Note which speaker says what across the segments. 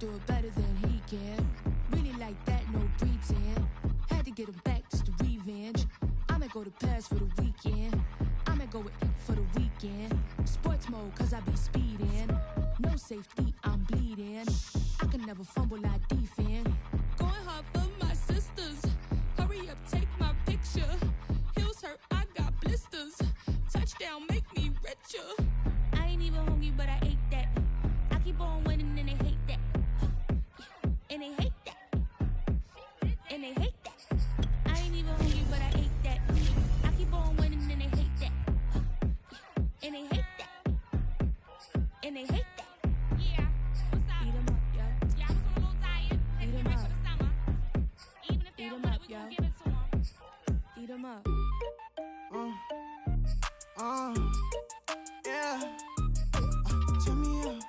Speaker 1: do it better than he can. Really like that, no pretend. Had to get him back just to revenge. I'ma go to Paris for the weekend. I'ma go with for the weekend. Sports mode, cause I be speeding. No safety, I'm bleeding. I can never fumble like defense. Going hard for my sisters. Hurry up, take my picture. Heels hurt, I got blisters. Touchdown, make me richer. I ain't even hungry, but I ate that. I keep on winning and they hate that. And they hate that. And they hate that. I ain't even hungry, but I ate that. I keep on winning and they hate that. And they hate that. And they hate that. Yeah. What's up? Eat 'em up, yo. Yeah, I was on a little diet. Eat 'em up. For the summer. Even if they don't want it, we gon' give it to 'em. Eat 'em up.
Speaker 2: Yeah. Turn me up.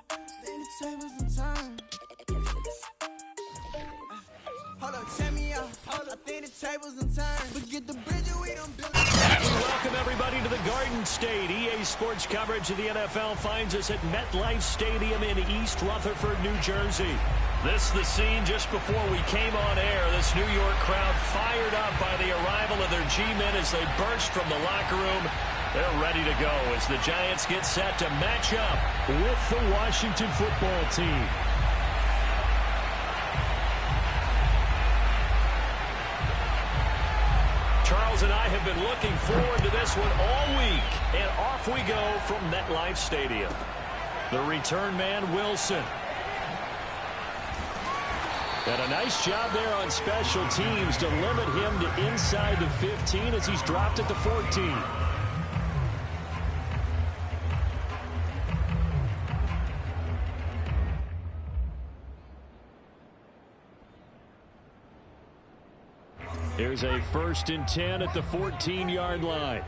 Speaker 2: Then the tables and turn. Hold up, turn me up. I think the tables and turn. Forget the bridge we done built.
Speaker 3: We welcome everybody to the Garden State. EA Sports coverage of the NFL finds us at MetLife Stadium in East Rutherford, New Jersey. This is the scene just before we came on air. This New York crowd fired up by the arrival of their G-men as they burst from the locker room. They're ready to go as the Giants get set to match up with the Washington football team. Charles and I have been looking forward to this one all week, and off we go from MetLife Stadium. The return man, Wilson. And a nice job there on special teams to limit him to inside the 15 as he's dropped at the 14. Here's a 1st and 10 at the 14-yard line.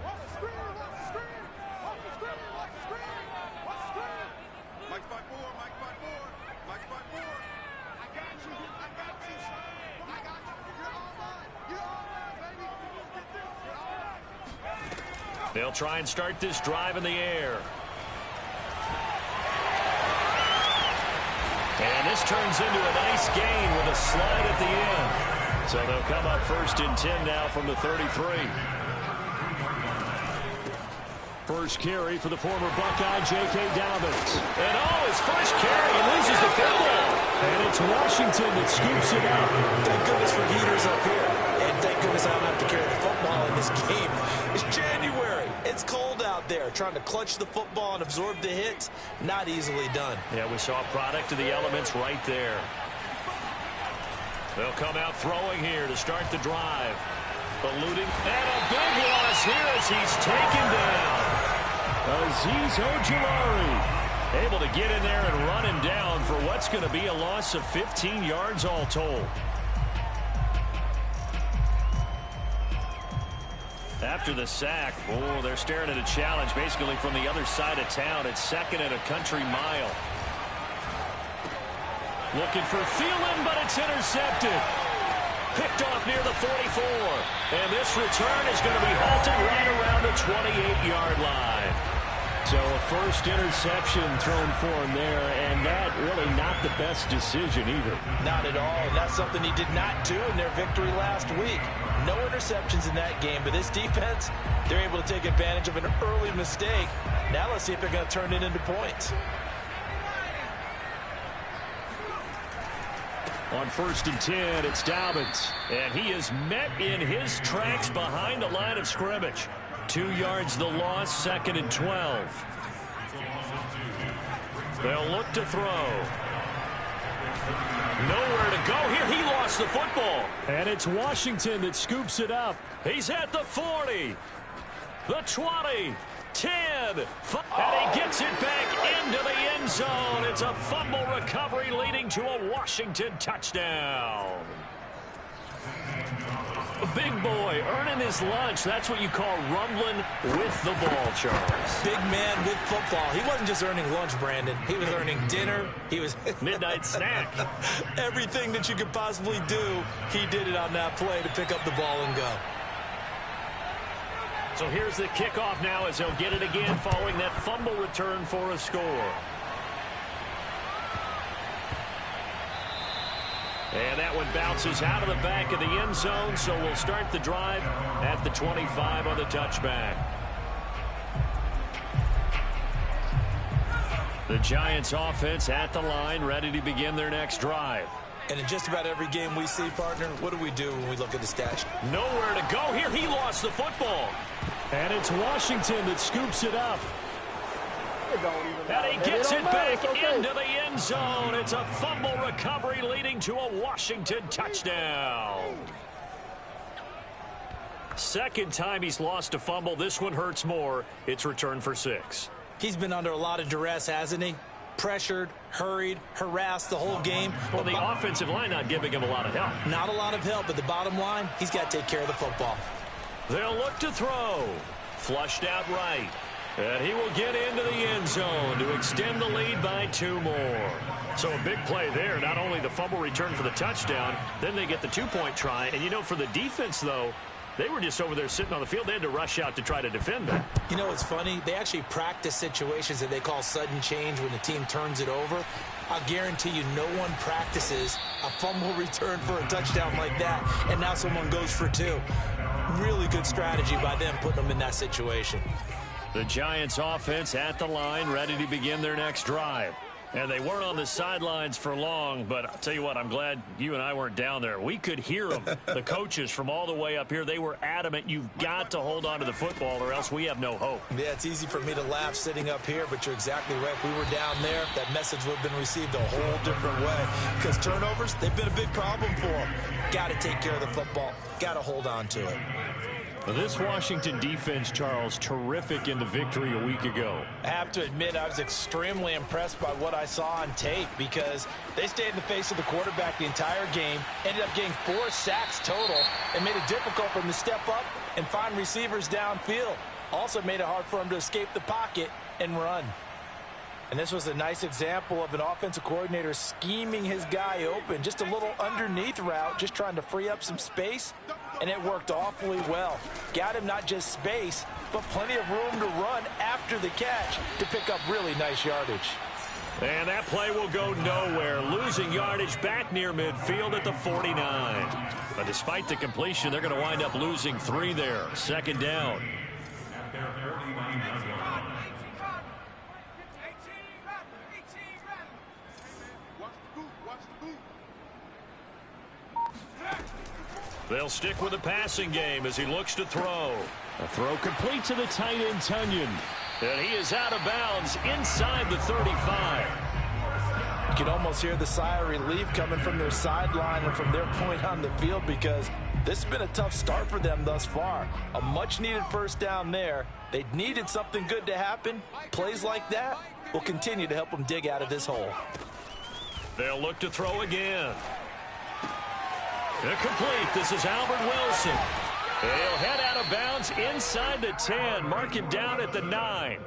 Speaker 3: They'll try and start this drive in the air. And this turns into a nice gain with a slide at the end. So they'll come up 1st and 10 now from the 33. First carry for the former Buckeye, J.K. Dobbins. And his first carry, he loses the football. And it's Washington that scoops it up.
Speaker 4: Thank goodness for heaters up here. And thank goodness I don't have to carry the football in this game. It's January. It's cold out there. Trying to clutch the football and absorb the hits, not easily done.
Speaker 3: Yeah, we saw a product of the elements right there. They'll come out throwing here to start the drive. Eluding. And a big loss here as he's taken down. Azeez Ojulari able to get in there and run him down for what's going to be a loss of 15 yards all told. After the sack, they're staring at a challenge basically from the other side of town. It's 2nd and a country mile. Looking for Thielen, but it's intercepted. Picked off near the 44. And this return is going to be halted right around the 28-yard line. So a first interception thrown for him there, and that really not the best decision either.
Speaker 4: Not at all, and that's something he did not do in their victory last week. No interceptions in that game, but this defense, they're able to take advantage of an early mistake. Now let's see if they're going to turn it into points.
Speaker 3: On 1st and 10, it's Dobbins. And he is met in his tracks behind the line of scrimmage. 2 yards the loss, 2nd and 12. They'll look to throw. Nowhere to go here. He lost the football. And it's Washington that scoops it up. He's at the 40. The 20. 10. And he gets it back into the end zone. It's a fumble recovery leading to a Washington touchdown. A big boy earning his lunch. That's what you call rumbling with the ball, Charles.
Speaker 4: Big man with football. He wasn't just earning lunch, Brandon. He was earning dinner. He was
Speaker 3: midnight snack.
Speaker 4: Everything that you could possibly do, he did it on that play to pick up the ball and go.
Speaker 3: So here's the kickoff now as he'll get it again following that fumble return for a score. And that one bounces out of the back of the end zone, so we'll start the drive at the 25 on the touchback. The Giants offense at the line, ready to begin their next drive.
Speaker 4: And in just about every game we see, partner, what do we do when we look at the stats?
Speaker 3: Nowhere to go here. He lost the football. And it's Washington that scoops it up. And he gets it back into the end zone. It's a fumble recovery leading to a Washington touchdown. Second time he's lost a fumble. This one hurts more. It's returned for 6.
Speaker 4: He's been under a lot of duress, hasn't he? Pressured, hurried, harassed the whole game.
Speaker 3: Well, the offensive line not giving him a lot of help.
Speaker 4: Not a lot of help, but the bottom line, he's got to take care of the football.
Speaker 3: They'll look to throw. Flushed out right. And he will get into the end zone to extend the lead by 2 more. So a big play there. Not only the fumble return for the touchdown, then they get the 2-point try. And, you know, for the defense, though, they were just over there sitting on the field. They had to rush out to try to defend that.
Speaker 4: You know, it's funny. They actually practice situations that they call sudden change when the team turns it over. I'll guarantee you no one practices a fumble return for a touchdown like that, and now someone goes for 2. Really good strategy by them putting them in that situation.
Speaker 3: The Giants offense at the line, ready to begin their next drive. And they weren't on the sidelines for long, but I'll tell you what, I'm glad you and I weren't down there. We could hear them, the coaches from all the way up here. They were adamant, you've got to hold on to the football or else we have no hope.
Speaker 4: Yeah, it's easy for me to laugh sitting up here, but you're exactly right. If we were down there, that message would have been received a whole different way. Because turnovers, they've been a big problem for them. Got to take care of the football. Got to hold on to it.
Speaker 3: This Washington defense, Charles, terrific in the victory a week ago.
Speaker 4: I have to admit, I was extremely impressed by what I saw on tape because they stayed in the face of the quarterback the entire game, ended up getting 4 sacks total, and made it difficult for him to step up and find receivers downfield. Also made it hard for him to escape the pocket and run. And this was a nice example of an offensive coordinator scheming his guy open. Just a little underneath route, just trying to free up some space. And it worked awfully well. Got him not just space, but plenty of room to run after the catch to pick up really nice yardage.
Speaker 3: And that play will go nowhere. Losing yardage back near midfield at the 49. But despite the completion, they're going to wind up losing 3 there. Second down. They'll stick with the passing game as he looks to throw. A throw complete to the tight end, Tunyon. And he is out of bounds inside the 35.
Speaker 4: You can almost hear the sigh of relief coming from their sideline and from their point on the field because this has been a tough start for them thus far. A much-needed first down there. They needed something good to happen. Plays like that will continue to help them dig out of this hole.
Speaker 3: They'll look to throw again. Complete. This is Albert Wilson. He'll head out of bounds inside the 10. Mark him down at the 9.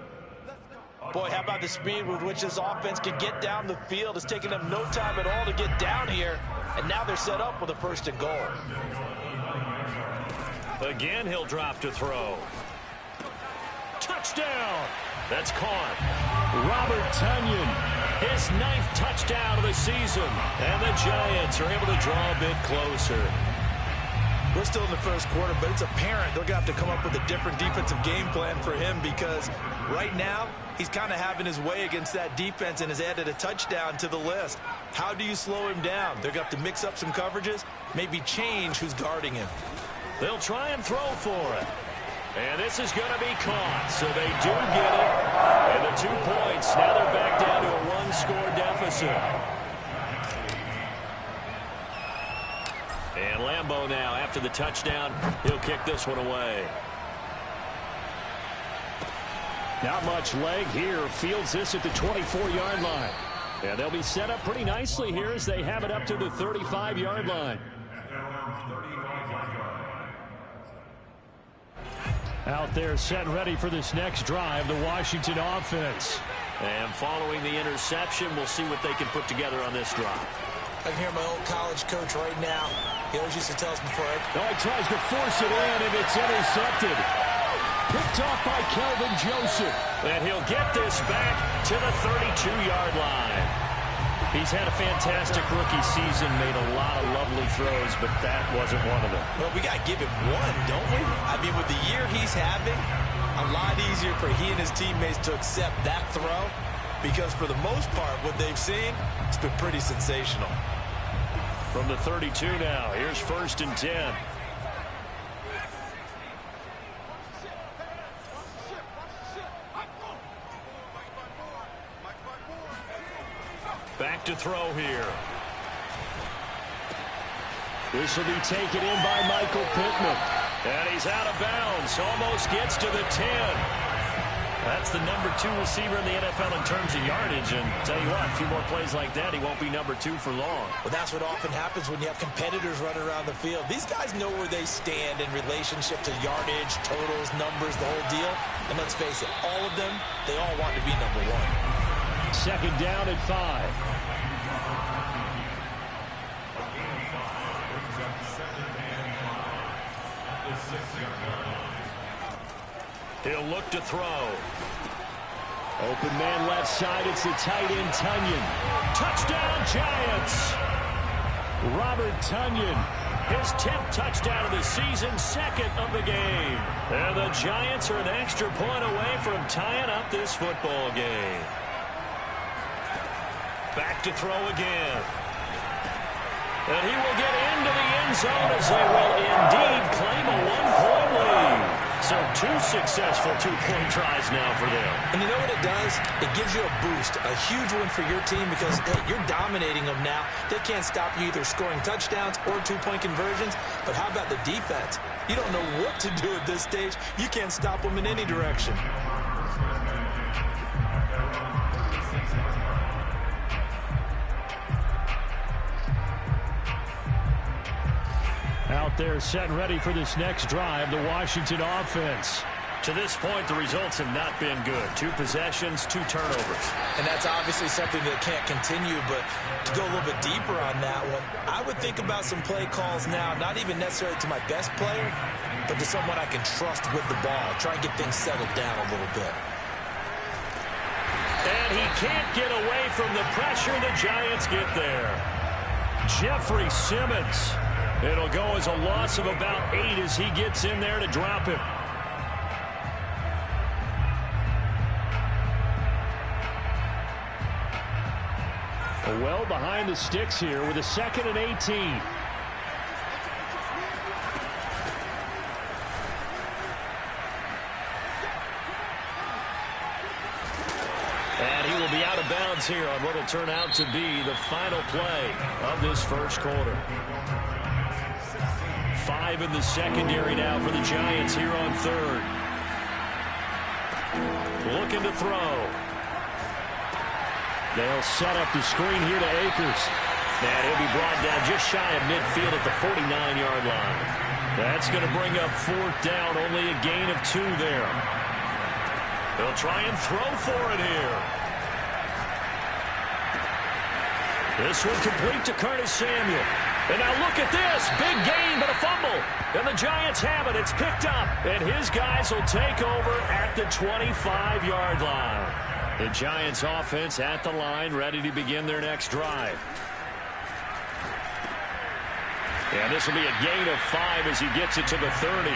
Speaker 4: Boy, how about the speed with which this offense can get down the field? It's taken them no time at all to get down here. And now they're set up with a 1st and goal.
Speaker 3: Again, he'll drop to throw. Touchdown. That's caught. Robert Tunyon, his 9th touchdown of the season. And the Giants are able to draw a bit closer.
Speaker 4: We're still in the first quarter, but it's apparent they're going to have to come up with a different defensive game plan for him because right now he's kind of having his way against that defense and has added a touchdown to the list. How do you slow him down? They're going to have to mix up some coverages, maybe change who's guarding him.
Speaker 3: They'll try and throw for it. And this is going to be caught, so they do get it. And the 2 points, now they're back down to a 1-score deficit. And Lambeau now, after the touchdown, he'll kick this one away. Not much leg here. Fields this at the 24-yard line. And they'll be set up pretty nicely here as they have it up to the 35-yard line. Out there set and ready for this next drive, the Washington offense. And following the interception, we'll see what they can put together on this drive.
Speaker 4: I can hear my old college coach right now. He always used to tell us before it.
Speaker 3: Oh, he tries to force it in, and it's intercepted. Picked off by Kelvin Joseph. And he'll get this back to the 32-yard line. He's had a fantastic rookie season, made a lot of lovely throws, but that wasn't one of them.
Speaker 4: Well, we got to give him one, don't we? I mean, with the year he's having, a lot easier for he and his teammates to accept that throw, because for the most part, what they've seen, it's been pretty sensational.
Speaker 3: From the 32 now, here's 1st and 10. Back to throw here. This will be taken in by Michael Pittman. And he's out of bounds. Almost gets to the 10. That's the number 2 receiver in the NFL in terms of yardage. And tell you what, a few more plays like that, he won't be number 2 for long.
Speaker 4: Well, that's what often happens when you have competitors running around the field. These guys know where they stand in relationship to yardage, totals, numbers, the whole deal. And let's face it, all of them, they all want to be number 1.
Speaker 3: 2nd down at 5. He'll look to throw. Open man left side. It's the tight end, Tunyon. Touchdown, Giants. Robert Tunyon, his 10th touchdown of the season, 2nd of the game. And the Giants are an extra point away from tying up this football game. Back to throw again. And he will get into the end zone as they will indeed claim a 1-point lead. So 2 successful 2-point tries now for them.
Speaker 4: And you know what it does? It gives you a boost, a huge one for your team because, hey, you're dominating them now. They can't stop you either scoring touchdowns or 2-point conversions. But how about the defense? You don't know what to do at this stage. You can't stop them in any direction.
Speaker 3: Out there set ready for this next drive, the Washington offense. To this point, the results have not been good. 2 possessions, 2 turnovers.
Speaker 4: And that's obviously something that can't continue, but to go a little bit deeper on that one, I would think about some play calls now, not even necessarily to my best player, but to someone I can trust with the ball. Try and get things settled down a little bit.
Speaker 3: And he can't get away from the pressure. The Giants get there. Jeffrey Simmons. It'll go as a loss of about 8 as he gets in there to drop him. Well behind the sticks here with a 2nd and 18. And he will be out of bounds here on what will turn out to be the final play of this first quarter. 5 in the secondary now for the Giants here on 3rd. Looking to throw. They'll set up the screen here to Akers. And he'll be brought down just shy of midfield at the 49-yard line. That's going to bring up 4th down, only a gain of 2 there. They'll try and throw for it here. This one complete to Curtis Samuel. And now look at this. Big gain, but a fumble. And the Giants have it. It's picked up. And his guys will take over at the 25-yard line. The Giants offense at the line, ready to begin their next drive. And this will be a gain of 5 as he gets it to the 30.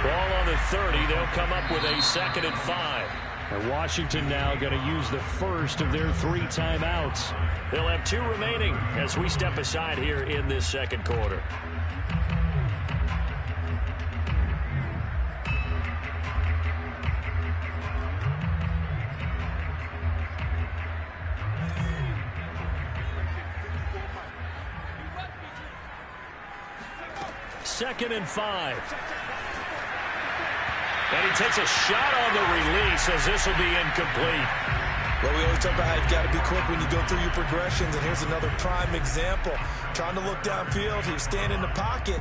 Speaker 3: Ball on the 30. They'll come up with a 2nd and 5. And Washington now going to use the first of their 3 timeouts. They'll have 2 remaining as we step aside here in this second quarter. Second and 5. And he takes a shot on the release as this will be incomplete.
Speaker 4: Well, we always talk about how you've got to be quick when you go through your progressions, and here's another prime example. Trying to look downfield, he was standing in the pocket,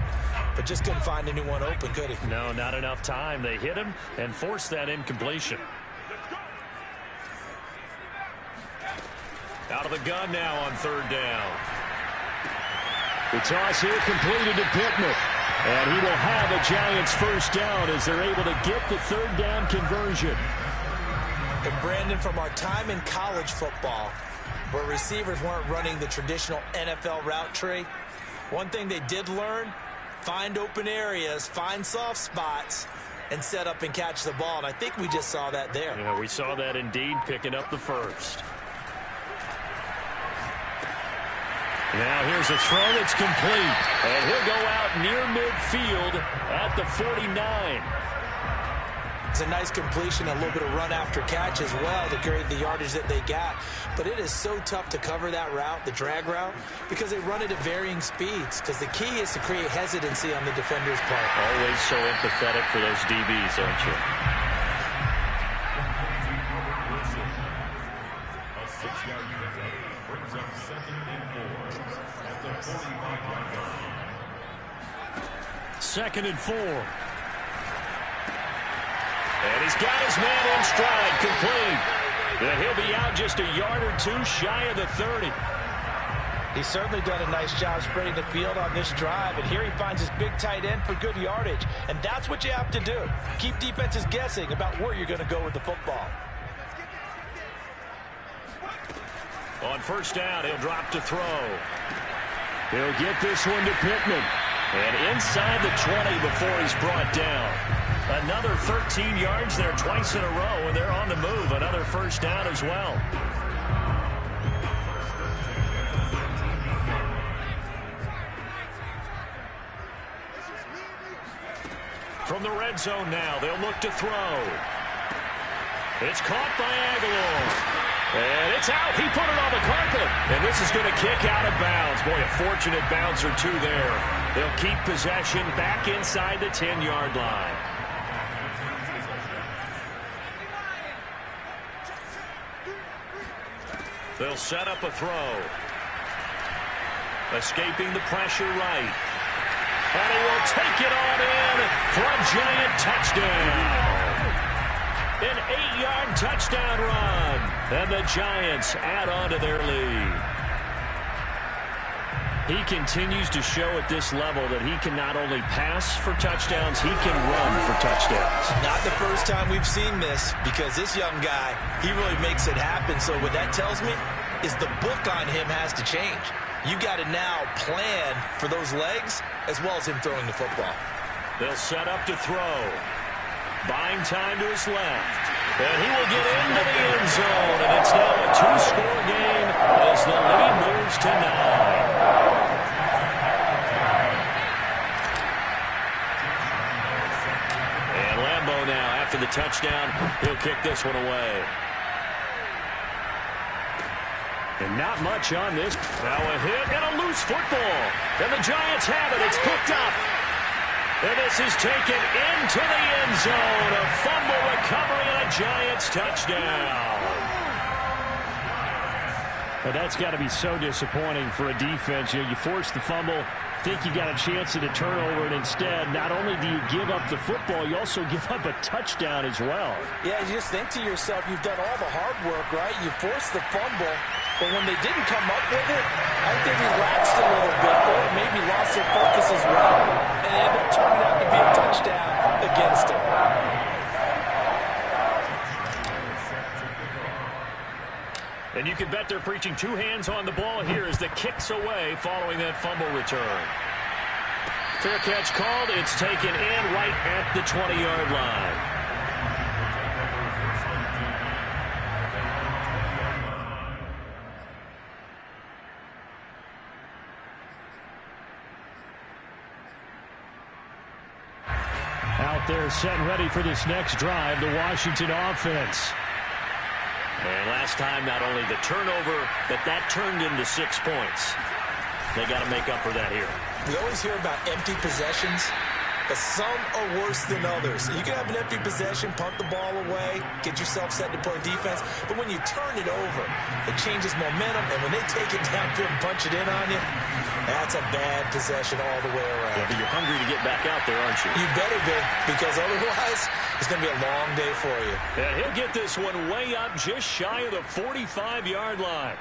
Speaker 4: but just couldn't find anyone open, could he?
Speaker 3: No, not enough time. They hit him and forced that incompletion. Out of the gun now on 3rd down. The toss here completed to Pittman. And he will have a Giants first down as they're able to get the 3rd down conversion.
Speaker 4: And Brandon, from our time in college football, where receivers weren't running the traditional NFL route tree. One thing they did learn, find open areas, find soft spots, and set up and catch the ball. And I think we just saw that there.
Speaker 3: Yeah, we saw that indeed, picking up the first. Now here's a throw that's complete. And he'll go out near midfield at the 49.
Speaker 4: It's a nice completion, a little bit of run after catch as well to create the yardage that they got. But it is so tough to cover that route, the drag route, because they run it at varying speeds. Because the key is to create hesitancy on the defender's part.
Speaker 3: Always so empathetic for those DBs, aren't you?
Speaker 5: A 6-yard penalty brings up 2nd and 4 at the 45-yard line.
Speaker 3: 2nd and 4. And he's got his man in stride, complete. And he'll be out just a yard or two shy of the 30.
Speaker 4: He's certainly done a nice job spreading the field on this drive, and here he finds his big tight end for good yardage. And that's what you have to do. Keep defenses guessing about where you're going to go with the football.
Speaker 3: On first down, he'll drop to throw. He'll get this one to Pittman. And inside the 20 before he's brought down. Another 13 yards there twice in a row, and they're on the move. Another first down as well. From the red zone now, they'll look to throw. It's caught by Aguilar. And it's out. He put it on the carpet. And this is going to kick out of bounds. Boy, a fortunate bounce or two there. They'll keep possession back inside the 10-yard line. They'll set up a throw. Escaping the pressure right. And he will take it on in for a giant touchdown. An 8-yard touchdown run. And the Giants add on to their lead. He continues to show at this level that he can not only pass for touchdowns, he can run for touchdowns.
Speaker 4: Not the first time we've seen this, because this young guy, he really makes it happen. So what that tells me is the book on him has to change. You got to now plan for those legs as well as him throwing the football.
Speaker 3: They'll set up to throw. Buying time to his left. And he will get into the end zone. And it's now a 2-score game as the lead moves to 9. And Lambeau now, after the touchdown, he'll kick this one away. And not much on this. Now a hit and a loose football. And the Giants have it. It's picked up. And this is taken into the end zone. A fumble recovery and a Giants touchdown.
Speaker 6: Well, that's got to be so disappointing for a defense. You force the fumble, think you got a chance at a turnover, and instead, not only do you give up the football, you also give up a touchdown as well.
Speaker 4: Yeah, you just think to yourself, you've done all the hard work, right? You forced the fumble, but when they didn't come up with it, I think they relaxed a little bit, or maybe lost their focus as well, and it ended up turning out to be a touchdown against them.
Speaker 3: And you can bet they're preaching two hands on the ball here as the kick's away following that fumble return. Fair catch called. It's taken in right at the 20-yard line.
Speaker 6: Out there set and ready for this next drive, the Washington offense.
Speaker 3: And last time, not only the turnover, but that turned into 6 points. They got to make up for that here.
Speaker 4: We always hear about empty possessions, but some are worse than others. You can have an empty possession, punt the ball away, get yourself set to play defense, but when you turn it over, it changes momentum, and when they take it downfield and punch it in on you, that's a bad possession all the way around.
Speaker 3: Yeah, but you're hungry to get back out there, aren't you?
Speaker 4: You better be, because otherwise it's going to be a long day for you.
Speaker 3: And he'll get this one way up just shy of the 45-yard line.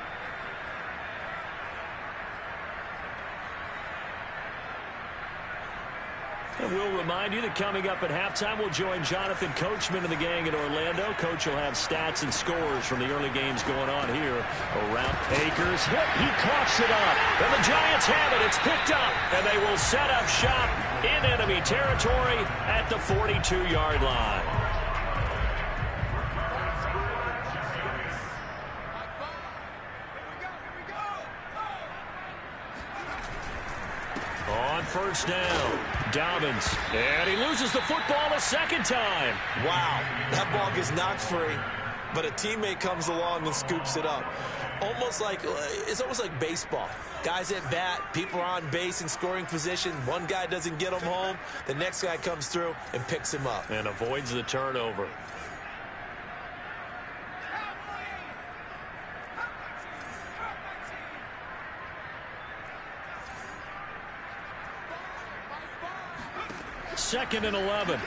Speaker 3: And we'll remind you that coming up at halftime, we'll join Jonathan Coachman and the gang in Orlando. Coach will have stats and scores from the early games going on here around.
Speaker 6: Akers hit. He coughs it up.
Speaker 3: And the Giants have it. It's picked up. And they will set up shop in enemy territory at the 42-yard line. On first down, Dobbins, and he loses the football a second time.
Speaker 4: Wow, that ball gets knocked free, but a teammate comes along and scoops it up. It's almost like baseball. Guys at bat, people are on base in scoring position. One guy doesn't get him home. The next guy comes through and picks him up.
Speaker 3: And avoids the turnover. Second and 11.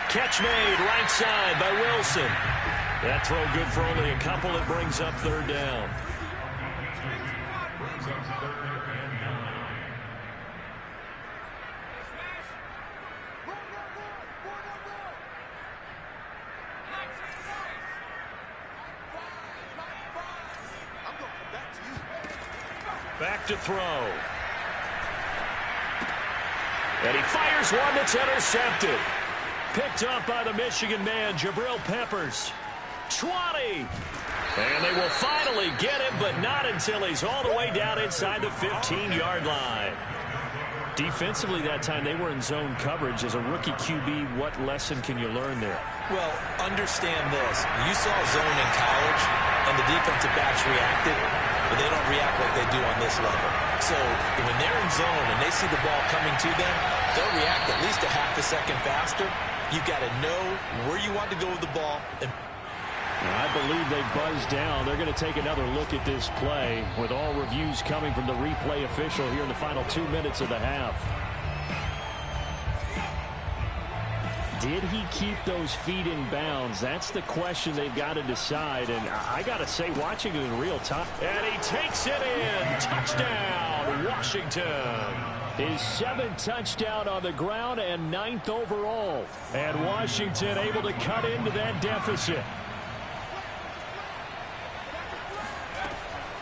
Speaker 3: Catch made right side by Wilson. That throw good for only a couple. It brings up third down.
Speaker 5: Brings up 3rd and 9.
Speaker 3: Back to throw. And he fires one that's intercepted. Picked up by the Michigan man, Jabril Peppers. 20. And they will finally get him, but not until he's all the way down inside the 15-yard line. Defensively that time, they were in zone coverage. As a rookie QB, what lesson can you learn there?
Speaker 4: Well, understand this. You saw zone in college, and the defensive backs reacted, but they don't react like they do on this level. So when they're in zone and they see the ball coming to them, they'll react at least a half a second faster. You've got to know where you want to go with the ball. And
Speaker 6: I believe they buzzed down. They're going to take another look at this play with all reviews coming from the replay official here in the final 2 minutes of the half. Did he keep those feet in bounds? That's the question they've got to decide. And I got to say, watching it in real time.
Speaker 3: And he takes it in. Touchdown, Washington.
Speaker 6: His 7th touchdown on the ground and 9th overall. And Washington able to cut into that deficit.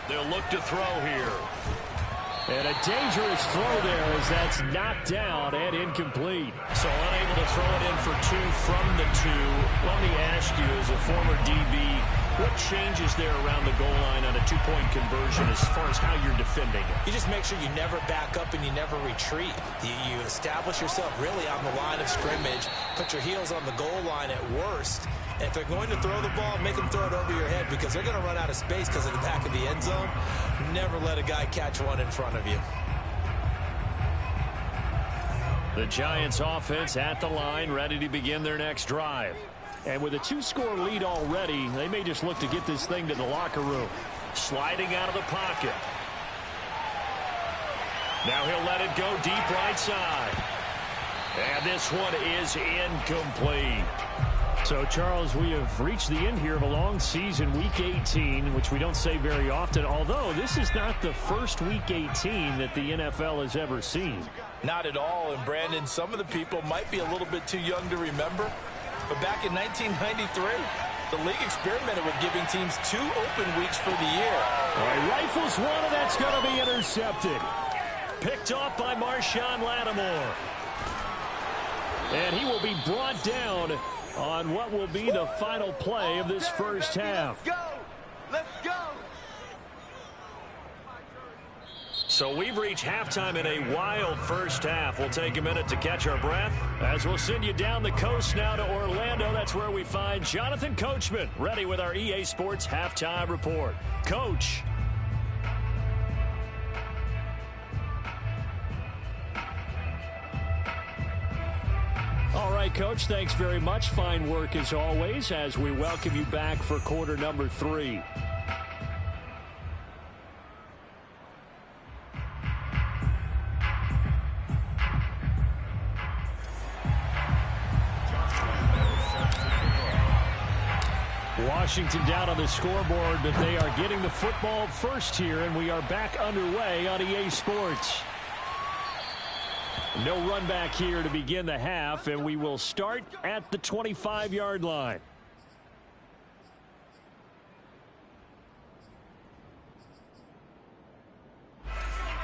Speaker 3: They'll look to throw here.
Speaker 6: And a dangerous throw there as that's knocked down and incomplete.
Speaker 3: So unable to throw it in for 2 from the 2. Let me ask you, as a former DB, what changes there around the goal line on a 2-point conversion as far as how you're defending it?
Speaker 4: you just make sure you never back up and you never retreat. You establish yourself really on the line of scrimmage, put your heels on the goal line at worst. And if they're going to throw the ball, make them throw it over your head because they're going to run out of space because of the back of the end zone. Never let a guy catch one in front of you.
Speaker 3: The Giants offense at the line, ready to begin their next drive.
Speaker 6: And with a 2-score lead already, they may just look to get this thing to the locker room.
Speaker 3: Sliding out of the pocket. Now he'll let it go deep right side. And this one is incomplete.
Speaker 6: So, Charles, we have reached the end here of a long season, Week 18, which we don't say very often, although this is not the first Week 18 that the NFL has ever seen.
Speaker 4: Not at all. And, Brandon, some of the people might be a little bit too young to remember. But back in 1993, the league experimented with giving teams 2 open weeks for the year.
Speaker 6: All right, rifles one, and that's going to be intercepted.
Speaker 3: Picked off by Marshawn Lattimore.
Speaker 6: And he will be brought down on what will be the final play of this first half.
Speaker 2: Let's go! Let's go!
Speaker 3: So we've reached halftime in a wild first half. We'll take a minute to catch our breath as we'll send you down the coast now to Orlando. That's where we find Jonathan Coachman, ready with our EA Sports Halftime Report. Coach.
Speaker 6: All right, Coach, thanks very much. Fine work as always as we welcome you back for quarter number 3. Washington down on the scoreboard, but they are getting the football first here, and we are back underway on EA Sports. No run back here to begin the half, and we will start at the 25-yard line.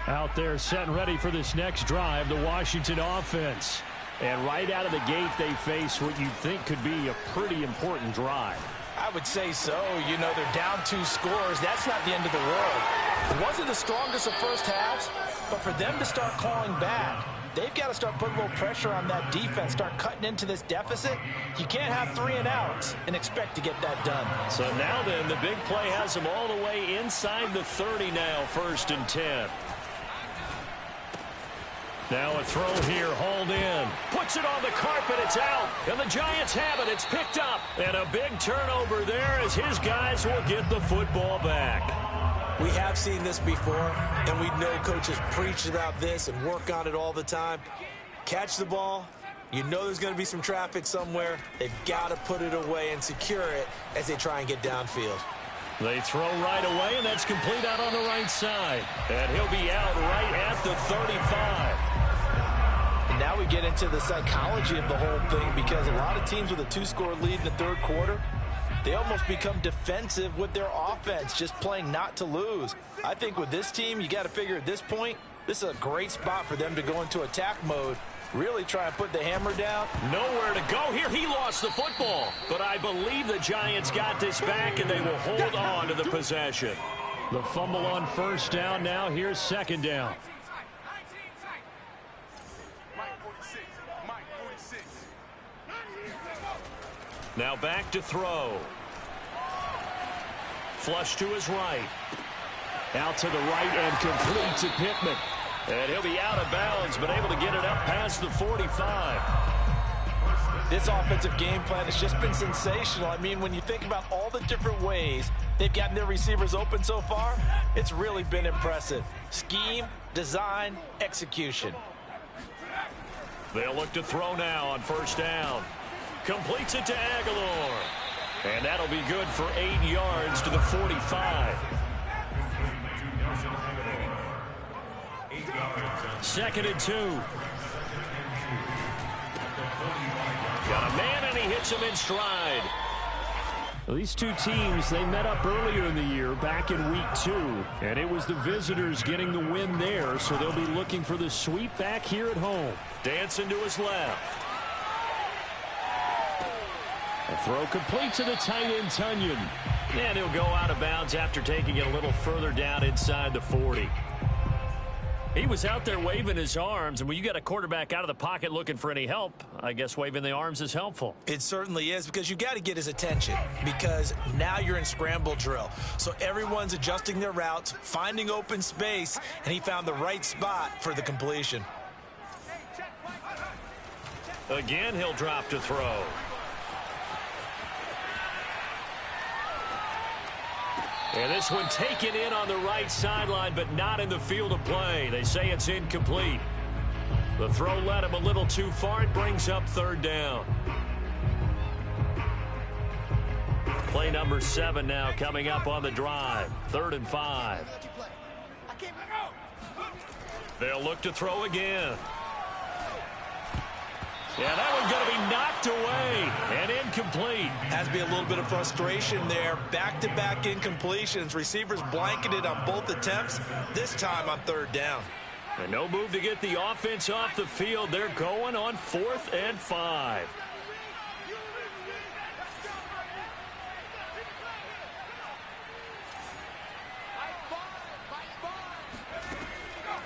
Speaker 6: Out there set and ready for this next drive, the Washington offense. And right out of the gate, they face what you'd think could be a pretty important drive.
Speaker 4: I would say so. You know, they're down 2 scores. That's not the end of the world. It wasn't the strongest of first halves, but for them to start calling back, they've got to start putting a little pressure on that defense, start cutting into this deficit. You can't have 3 and outs and expect to get that done.
Speaker 3: So now then, the big play has them all the way inside the 30 now, 1st and 10. Now a throw here, hauled in. Puts it on the carpet, it's out. And the Giants have it, it's picked up. And a big turnover there as his guys will get the football back.
Speaker 4: We have seen this before, and we know coaches preach about this and work on it all the time. Catch the ball. You know there's going to be some traffic somewhere. They've got to put it away and secure it as they try and get downfield.
Speaker 3: They throw right away, and that's complete out on the right side. And he'll be out right at the 35.
Speaker 4: Now we get into the psychology of the whole thing, because a lot of teams with a 2-score lead in the 3rd quarter, they almost become defensive with their offense, just playing not to lose. I think with this team, you got to figure at this point, this is a great spot for them to go into attack mode, really try and put the hammer down.
Speaker 3: Nowhere to go here. He lost the football, but I believe the Giants got this back, and they will hold on to the possession.
Speaker 6: The fumble on 1st down. Now here's 2nd down.
Speaker 3: Now back to throw. Flush to his right.
Speaker 6: Out to the right and complete to Pittman.
Speaker 3: And he'll be out of bounds, but able to get it up past the 45.
Speaker 4: This offensive game plan has just been sensational. I mean, when you think about all the different ways they've gotten their receivers open so far, it's really been impressive. Scheme, design, execution.
Speaker 3: They'll look to throw now on 1st down. Completes it to Aguilar. And that'll be good for 8 yards to the 45. 2nd and 2. Got a man, and he hits him in stride.
Speaker 6: Well, these two teams, they met up earlier in the year, back in week 2. And it was the visitors getting the win there, so they'll be looking for the sweep back here at home.
Speaker 3: Dancing to his left.
Speaker 6: A throw complete to the tight end, Tunyon.
Speaker 3: And he'll go out of bounds after taking it a little further down inside the 40. He was out there waving his arms, and when you got a quarterback out of the pocket looking for any help, I guess waving the arms is helpful.
Speaker 4: It certainly is, because you got to get his attention, because now you're in scramble drill. So everyone's adjusting their routes, finding open space, and he found the right spot for the completion.
Speaker 3: Again, he'll drop to throw. And this one taken in on the right sideline, but not in the field of play. They say it's incomplete. The throw led him a little too far. It brings up 3rd down. Play number 7 now coming up on the drive. 3rd and 5. They'll look to throw again. Yeah, that one's going to be knocked away and incomplete.
Speaker 4: Has to be a little bit of frustration there. Back-to-back incompletions. Receivers blanketed on both attempts, this time on 3rd down.
Speaker 3: And no move to get the offense off the field. They're going on 4th and 5.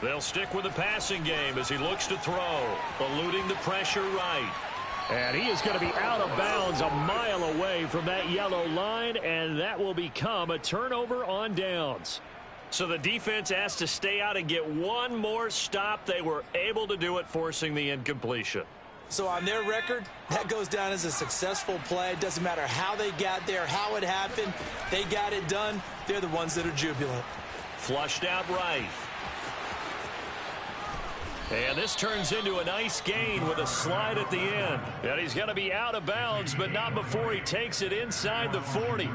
Speaker 3: They'll stick with the passing game as he looks to throw, eluding the pressure right.
Speaker 6: And he is going to be out of bounds a mile away from that yellow line, and that will become a turnover on downs.
Speaker 3: So the defense has to stay out and get one more stop. They were able to do it, forcing the incompletion.
Speaker 4: So on their record, that goes down as a successful play. It doesn't matter how they got there, how it happened. They got it done. They're the ones that are jubilant.
Speaker 3: Flushed out right. And this turns into a nice gain with a slide at the end. And he's going to be out of bounds, but not before he takes it inside the 40.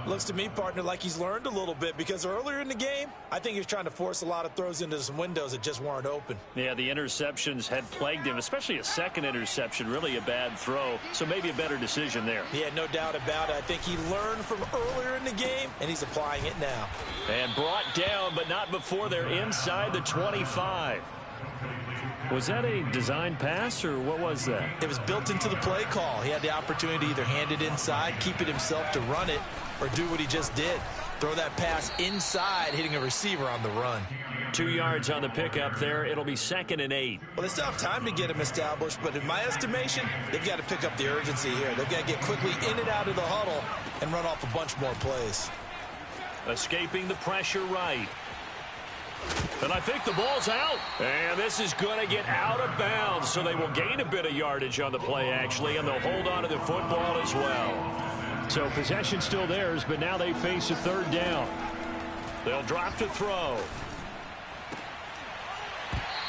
Speaker 4: Looks to me, partner, like he's learned a little bit, because earlier in the game, I think he was trying to force a lot of throws into some windows that just weren't open.
Speaker 6: Yeah, the interceptions had plagued him, especially a second interception, really a bad throw. So maybe a better decision there.
Speaker 4: Yeah, no doubt about it. I think he learned from earlier in the game, and he's applying it now.
Speaker 6: And brought down, but not before they're inside the 25. Was that a design pass, or what was that?
Speaker 4: It was built into the play call. He had the opportunity to either hand it inside, keep it himself to run it, or do what he just did. Throw that pass inside, hitting a receiver on the run.
Speaker 6: 2 yards on the pickup there. It'll be 2nd and 8.
Speaker 4: Well, they still have time to get him established, but in my estimation, they've got to pick up the urgency here. They've got to get quickly in and out of the huddle and run off a bunch more plays.
Speaker 6: Escaping the pressure right. And I think the ball's out. And this is going to get out of bounds, so they will gain a bit of yardage on the play, actually, and they'll hold on to the football as well. So possession still theirs, but now they face a 3rd down. They'll drop to throw.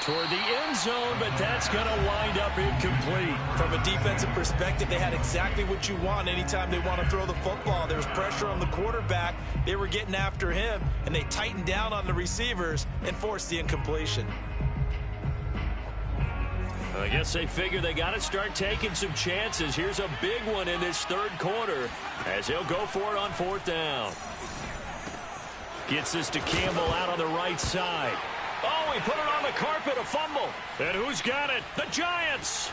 Speaker 6: Toward the end zone, but that's going to wind up incomplete.
Speaker 4: From a defensive perspective, they had exactly what you want anytime they want to throw the football. There was pressure on the quarterback. They were getting after him, and they tightened down on the receivers and forced the incompletion.
Speaker 6: I guess they figure they got to start taking some chances. Here's a big one in this 3rd quarter as he'll go for it on 4th down. Gets this to Campbell out on the right side. Oh, he put it on the carpet, a fumble. And who's got it? The Giants.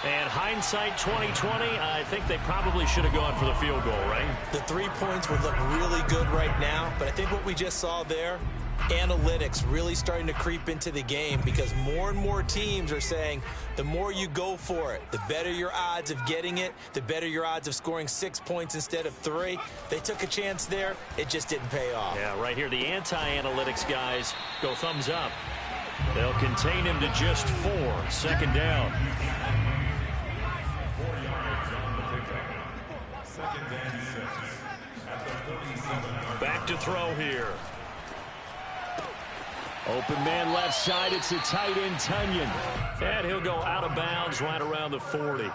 Speaker 6: And hindsight 2020, I think they probably should have gone for the field goal, right?
Speaker 4: The 3 points would look really good right now, but I think what we just saw there, analytics really starting to creep into the game, because more and more teams are saying the more you go for it, the better your odds of getting it, the better your odds of scoring 6 points instead of 3. They took a chance there. It just didn't pay off.
Speaker 6: Yeah, right here, the anti-analytics guys go thumbs up. They'll contain him to just 4. 2nd down.
Speaker 5: 4 yards on the pickup. 2nd and 6 at the 47-yard.
Speaker 6: Back to throw here. Open man left side. It's the tight end, Tunyon. And he'll go out of bounds right around the 40.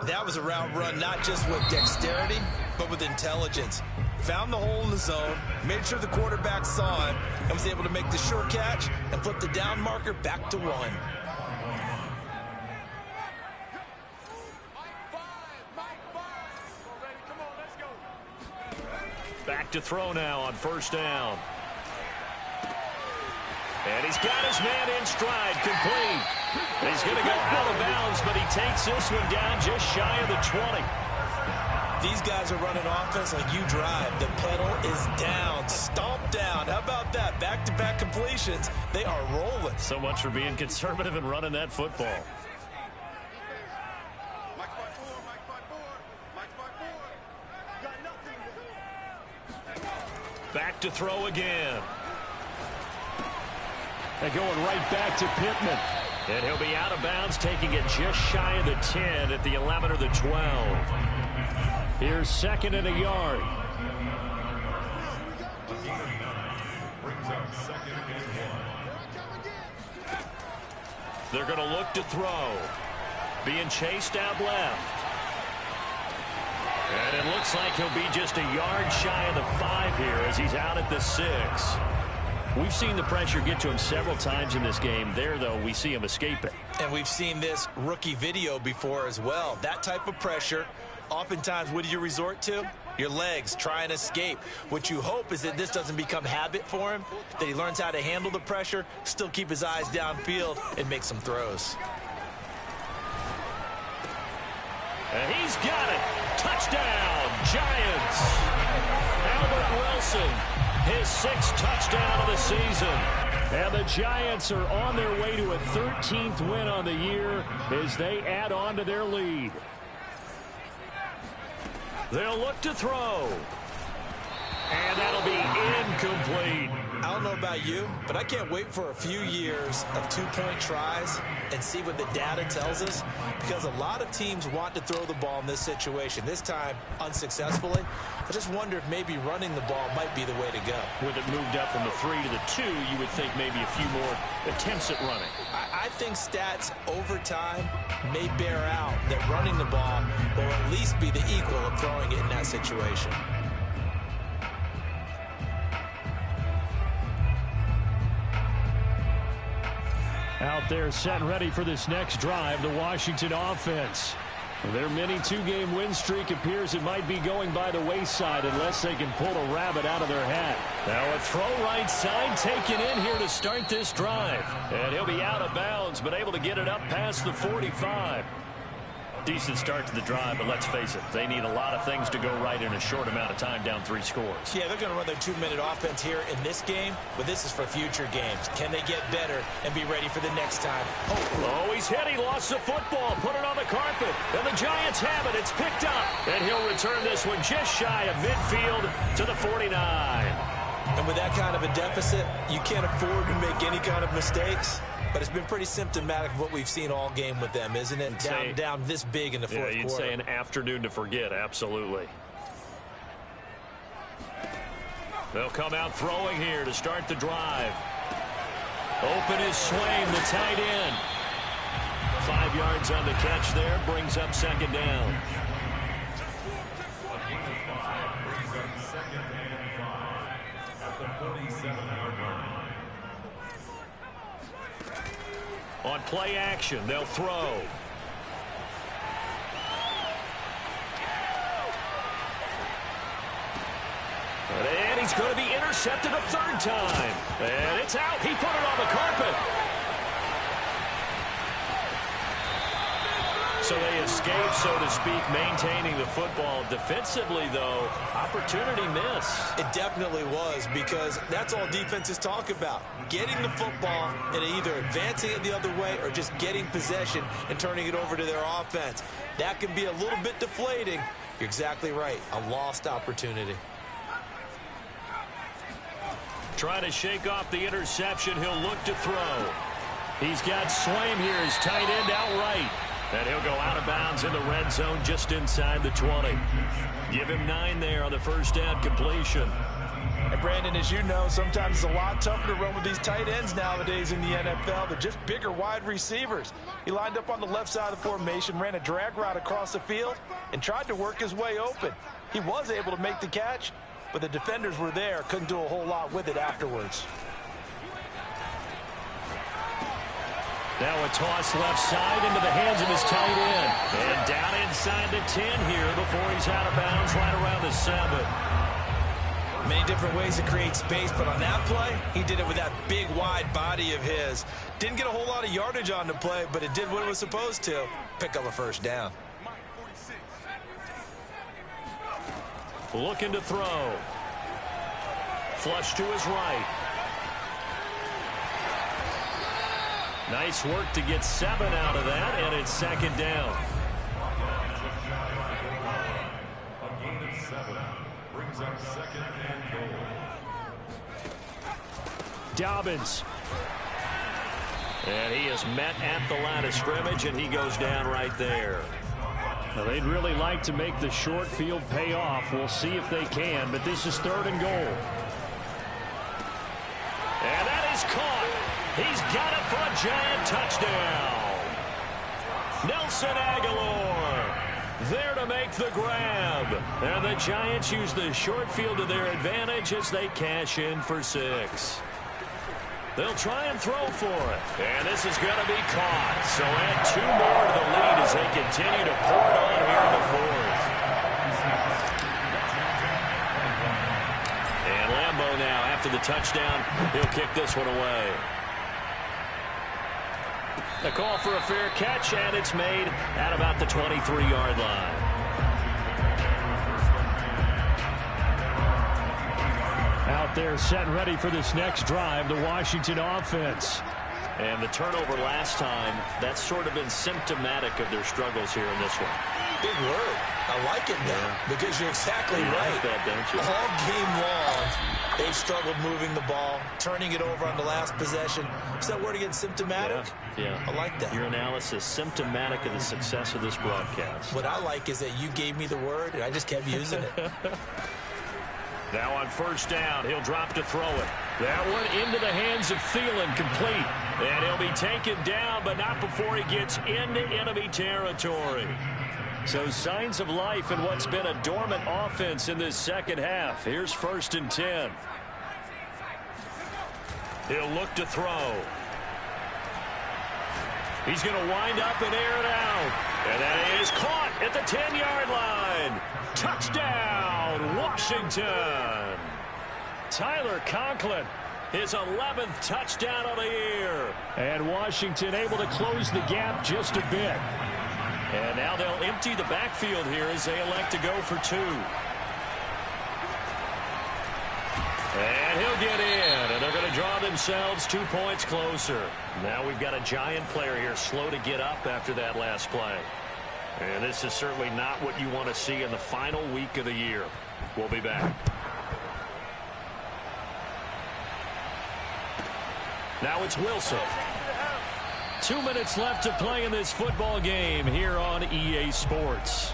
Speaker 4: That was a route run not just with dexterity, but with intelligence. Found the hole in the zone, made sure the quarterback saw him, and was able to make the sure catch and flip the down marker back to 1.
Speaker 6: Back to throw now on 1st down. And he's got his man in stride, complete. And he's going to go out of bounds, but he takes this one down just shy of the 20.
Speaker 4: These guys are running offense like you drive. The pedal is down, stomped down. How about that? Back-to-back completions. They are rolling.
Speaker 6: So much for being conservative and running that football. Back to throw again. And going right back to Pittman. And he'll be out of bounds, taking it just shy of the 10 at the 11 or the 12. Here's 2nd and a yard.
Speaker 5: Brings up 2nd and 1.
Speaker 6: They're going to look to throw. Being chased out left. And it looks like he'll be just a yard shy of the 5 here as he's out at the 6. We've seen the pressure get to him several times in this game. There, though, we see him escape it.
Speaker 4: And we've seen this rookie video before as well. That type of pressure, oftentimes, what do you resort to? Your legs, try and escape. What you hope is that this doesn't become habit for him, that he learns how to handle the pressure, still keep his eyes downfield, and make some throws.
Speaker 6: And he's got it. Touchdown, Giants. Albert Wilson, his 6th touchdown of the season. And the Giants are on their way to a 13th win on the year as they add on to their lead. They'll look to throw. And that'll be incomplete.
Speaker 4: I don't know about you, but I can't wait for a few years of two-point tries and see what the data tells us, because a lot of teams want to throw the ball in this situation, this time unsuccessfully. I just wonder if maybe running the ball might be the way to go.
Speaker 3: With it moved up from the 3 to the 2, you would think maybe a few more attempts at running.
Speaker 4: I think stats over time may bear out that running the ball will at least be the equal of throwing it in that situation.
Speaker 3: Out there set and ready for this next drive, the Washington offense. Their mini two-game win streak appears it might be going by the wayside unless they can pull a rabbit out of their hat. Now a throw right side taken in here to start this drive. And he'll be out of bounds, but able to get it up past the 45. Decent start to the drive, but let's face it, they need a lot of things to go right in a short amount of time, down 3 scores.
Speaker 4: Yeah, they're going to run their 2-minute offense here in this game, but this is for future games. Can they get better and be ready for the next time?
Speaker 3: Oh, he's hit. He lost the football. Put it on the carpet. And the Giants have it. It's picked up. And he'll return this one just shy of midfield to the 49.
Speaker 4: And with that kind of a deficit, you can't afford to make any kind of mistakes. But it's been pretty symptomatic of what we've seen all game with them, isn't it? Down this big in the fourth quarter.
Speaker 3: You'd say an afternoon to forget, absolutely. They'll come out throwing here to start the drive. Open is Swain, the tight end. 5 yards on the catch there, brings up second down.
Speaker 5: Second and 5 at the 47-yard line.
Speaker 3: On play action, they'll throw. And he's going to be intercepted a 3rd time. And it's out. He put it on the carpet. So they escape, so to speak, maintaining the football. Defensively, though, opportunity miss.
Speaker 4: It definitely was, because that's all defenses talk about. Getting the football and either advancing it the other way or just getting possession and turning it over to their offense. That can be a little bit deflating. You're exactly right. A lost opportunity.
Speaker 3: Trying to shake off the interception. He'll look to throw. He's got Swain here, his tight end outright. And he'll go out of bounds in the red zone just inside the 20. Give him 9 there on the first down completion.
Speaker 4: And Brandon, as you know, sometimes it's a lot tougher to run with these tight ends nowadays in the NFL. They're just bigger wide receivers. He lined up on the left side of the formation, ran a drag route across the field, and tried to work his way open. He was able to make the catch, but the defenders were there, couldn't do a whole lot with it afterwards.
Speaker 3: Now a toss left side into the hands of his tight end. And down inside the 10 here before he's out of bounds right around the 7.
Speaker 4: Many different ways to create space, but on that play, he did it with that big, wide body of his. Didn't get a whole lot of yardage on the play, but it did what it was supposed to. Pick up a first down.
Speaker 3: Looking to throw. Flush to his right. Nice work to get 7 out of that, and it's second down.
Speaker 5: A gain of 7 brings up second and goal.
Speaker 3: Dobbins. And he is met at the line of scrimmage, and he goes down right there. Now, they'd really like to make the short field pay off. We'll see if they can, but this is 3rd and goal. And that is caught. He's got it for a Giant touchdown. Nelson Aguilar there to make the grab. And the Giants use the short field to their advantage as they cash in for 6. They'll try and throw for it. And this is going to be caught. So add 2 more to the lead as they continue to pour it on here in the 4th. And Lambeau now, after the touchdown, he'll kick this one away. A call for a fair catch, and it's made at about the 23-yard line. Out there set and ready for this next drive, the Washington offense. And the turnover last time, that's sort of been symptomatic of their struggles here in this one.
Speaker 4: Big word. I like it now, because you're exactly right.
Speaker 3: Like that, don't you?
Speaker 4: All game long, They've struggled moving the ball, turning it over on the last possession. Is that word again, symptomatic?
Speaker 6: Yeah.
Speaker 4: I like that.
Speaker 6: Your analysis, symptomatic of the success of this broadcast.
Speaker 4: What I like is that you gave me the word, and I just kept using it.
Speaker 6: Now on first down, he'll drop to throw it. That one into the hands of Thielen, complete. And he'll be taken down, but not before he gets into enemy territory. So signs of life in what's been a dormant offense in this second half. Here's 1st and 10. He'll look to throw. He's going to wind up and air it out. And that is caught at the 10-yard line. Touchdown, Washington. Tyler Conklin, his 11th touchdown of the year. And Washington able to close the gap just a bit. And now they'll empty the backfield here as they elect to go for 2. And he'll get in, and they're going to draw themselves 2 points closer. Now we've got a giant player here slow to get up after that last play. And this is certainly not what you want to see in the final week of the year. We'll be back. Now it's Wilson. 2 minutes left to play in this football game here on EA Sports.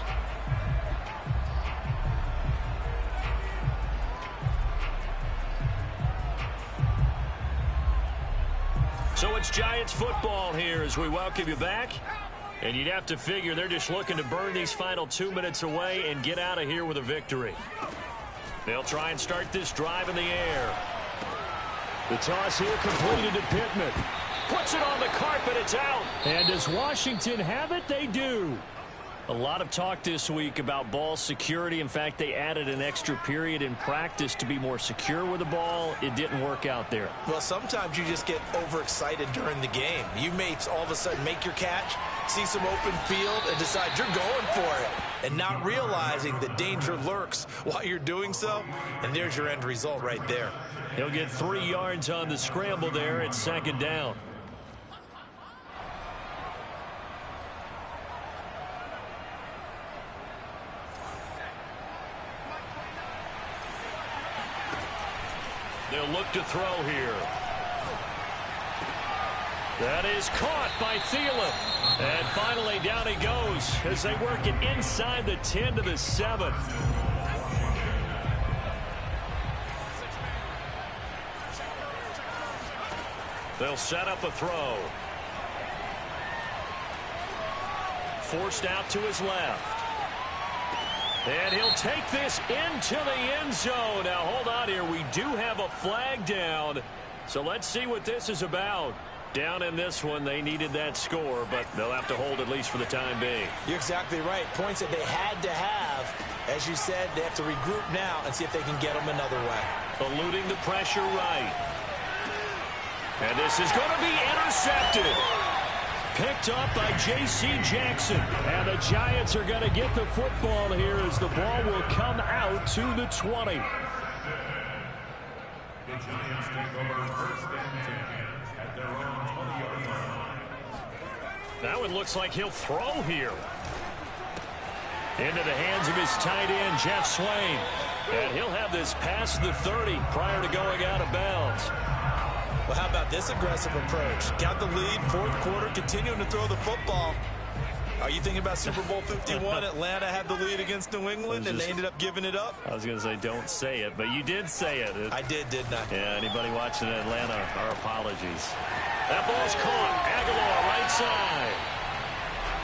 Speaker 6: So it's Giants football here as we welcome you back. And you'd have to figure they're just looking to burn these final 2 minutes away and get out of here with a victory. They'll try and start this drive in the air. The toss here completed to Pittman. Puts it on the carpet, it's out. And does Washington have it? They do. A lot of talk this week about ball security. In fact, they added an extra period in practice to be more secure with the ball. It didn't work out there.
Speaker 4: Well, sometimes you just get overexcited during the game. You may all of a sudden make your catch, see some open field, and decide you're going for it, and not realizing the danger lurks while you're doing so. And there's your end result right there.
Speaker 6: He'll get 3 yards on the scramble there at 2nd down. They'll look to throw here. That is caught by Thielen. And finally down he goes as they work it inside the 10 to the 7. They'll set up a throw. Forced out to his left. And he'll take this into the end zone. Now, hold on here. We do have a flag down. So let's see what this is about. Down in this one, they needed that score, but they'll have to hold at least for the time being.
Speaker 4: You're exactly right. Points that they had to have. As you said, they have to regroup now and see if they can get them another way.
Speaker 6: Eluding the pressure right. And this is going to be intercepted. Picked up by J.C. Jackson. And the Giants are going to get the football here as the ball will come out to the 20.
Speaker 5: The Giants take over 1st and 10 at their own 20-yard line.
Speaker 6: Now it looks like he'll throw here. Into the hands of his tight end, Jeff Swain. And he'll have this past the 30 prior to going out of bounds.
Speaker 4: Well, how about this aggressive approach? Got the lead, 4th quarter, continuing to throw the football. Are you thinking about Super Bowl 51? Atlanta had the lead against New England, and they ended up giving it up?
Speaker 6: I was going to say, don't say it, but you did say it.
Speaker 4: I did, didn't I?
Speaker 6: Yeah, anybody watching Atlanta, our apologies. That ball's caught. Aguilar, right side.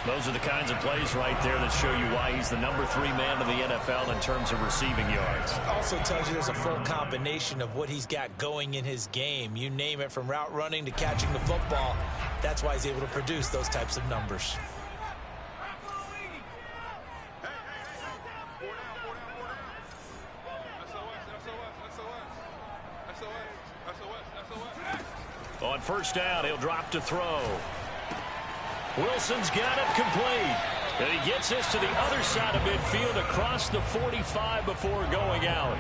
Speaker 6: Those are the kinds of plays right there that show you why he's the number 3 man in the NFL in terms of receiving yards.
Speaker 4: Also tells you there's a full combination of what he's got going in his game. You name it, from route running to catching the football. That's why he's able to produce those types of numbers.
Speaker 6: On first down, he'll drop to throw. Wilson's got it complete. And he gets this to the other side of midfield across the 45 before going out.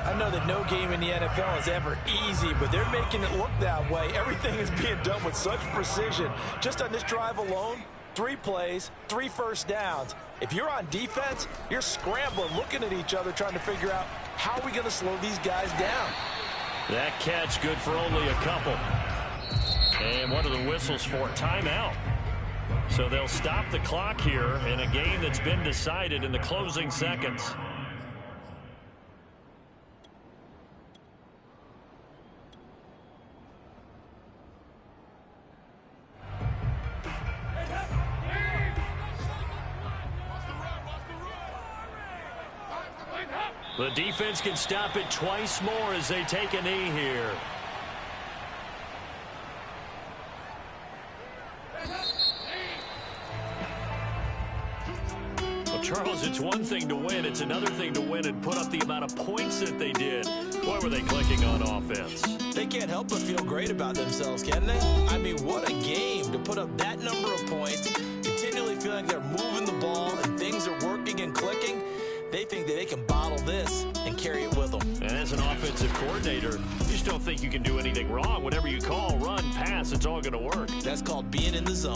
Speaker 4: I know that no game in the NFL is ever easy, but they're making it look that way. Everything is being done with such precision. Just on this drive alone, 3 plays, 3 first downs. If you're on defense, you're scrambling, looking at each other, trying to figure out how are we going to slow these guys down.
Speaker 6: That catch good for only a couple. And what are the whistles for? Timeout. So they'll stop the clock here in a game that's been decided in the closing seconds. The defense can stop it twice more as they take a knee here. Well, Charles, it's one thing to win. It's another thing to win and put up the amount of points that they did. Boy, were they clicking on offense.
Speaker 4: They can't help but feel great about themselves, can they? I mean, what a game to put up that number of points, continually feeling they're moving the ball and things are working and clicking. They think that they can bottle this and carry it with them.
Speaker 6: And as an offensive coordinator, you just don't think you can do anything wrong. Whatever you call, run, pass, it's all going to work.
Speaker 4: That's called being in the zone.